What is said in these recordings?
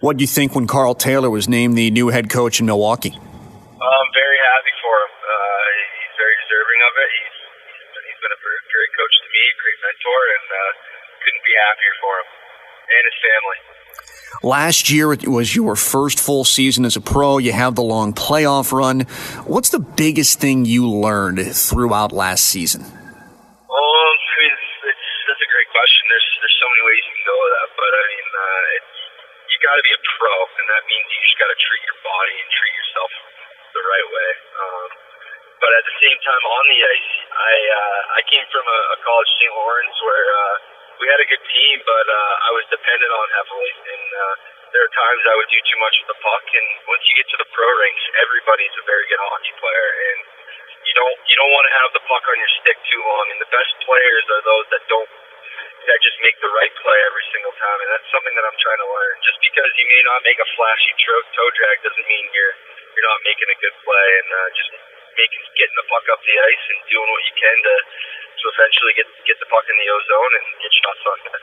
What do you think when Carl Taylor was named the new head coach in Milwaukee? I'm very happy for him. He's very deserving of it. He's been a great coach to me, a great mentor, and couldn't be happier for him and his family. Last year it was your first full season as a pro. You have the long playoff run. What's the biggest thing you learned throughout last season? That's a great question. There's so many ways you can go with that, but you got to be a pro, and that means you just got to treat your body and treat yourself the right way. But at the same time, on the ice, I came from a college, St. Lawrence, where we had a good team, but I was dependent on heavily, and there are times I would do too much with the puck. And once you get to the pro ranks, everybody's a very good hockey player, and you don't want to have the puck on your stick too long. And the best players are those that just make the right play every single time, and that's something that I'm trying to learn. Just because you may not make a flashy toe drag doesn't mean you're not making a good play, and just getting the puck up the ice and doing what you can to eventually get the puck in the O-zone and get shots on net.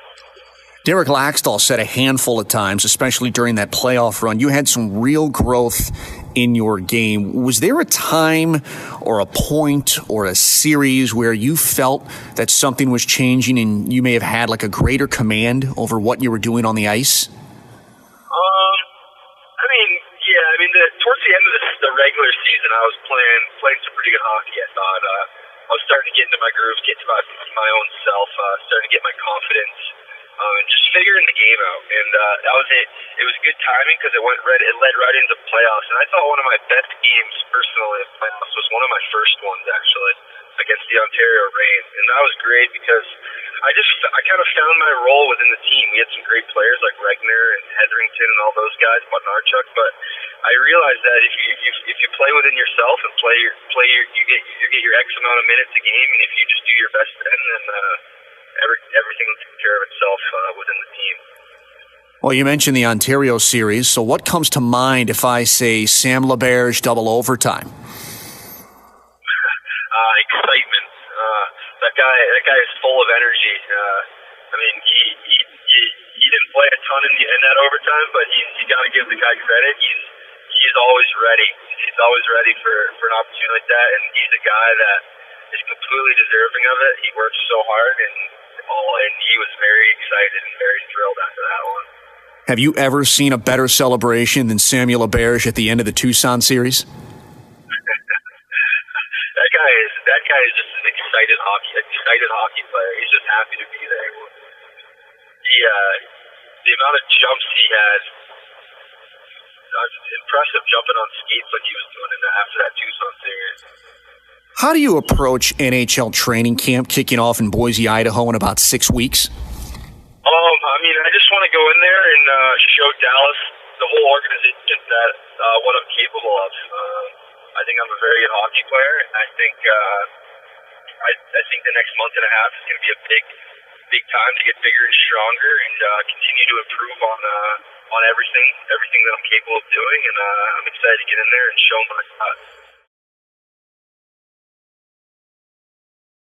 Derek Laxdal said a handful of times, especially during that playoff run, you had some real growth in your game. Was there a time or a point or a series where you felt that something was changing and you may have had like a greater command over what you were doing on the ice? Towards the end of the regular season, I was playing some pretty good hockey. I thought I was starting to get into my groove, get to my own self, starting to get my confidence, and just figuring the game out. And that was it. It was good timing because it led right into the playoffs. And I thought one of my best games personally in playoffs was one of my first ones actually against the Ontario Reign, and that was great because I kind of found my role within the team. We had some great players like Regner and Hetherington and all those guys, Bodnarchuk, but I realized that if you play within yourself and you get your X amount of minutes a game, and if you just do your best then everything will take care of itself within the team. Well, you mentioned the Ontario series, so what comes to mind if I say Sam LaBerge double overtime? Excitement. That guy is full of energy. He didn't play a ton in that overtime, but you got to give the guy credit. He's always ready. He's always ready for an opportunity like that, and he's a guy that is completely deserving of it. He works so hard, and he was very excited and very thrilled after that one. Have you ever seen a better celebration than Samuel LaBerge at the end of the Tucson series? That guy is just an excited hockey player. He's just happy to be there. The amount of jumps he had, impressive jumping on skates like he was doing after that Tucson series. How do you approach NHL training camp kicking off in Boise, Idaho in about 6 weeks? I just want to go in there and show Dallas, the whole organization, that what I'm capable of. I think I'm a very good hockey player, and I think the next month and a half is going to be a big time to get bigger and stronger and continue to improve on everything that I'm capable of doing. And I'm excited to get in there and show my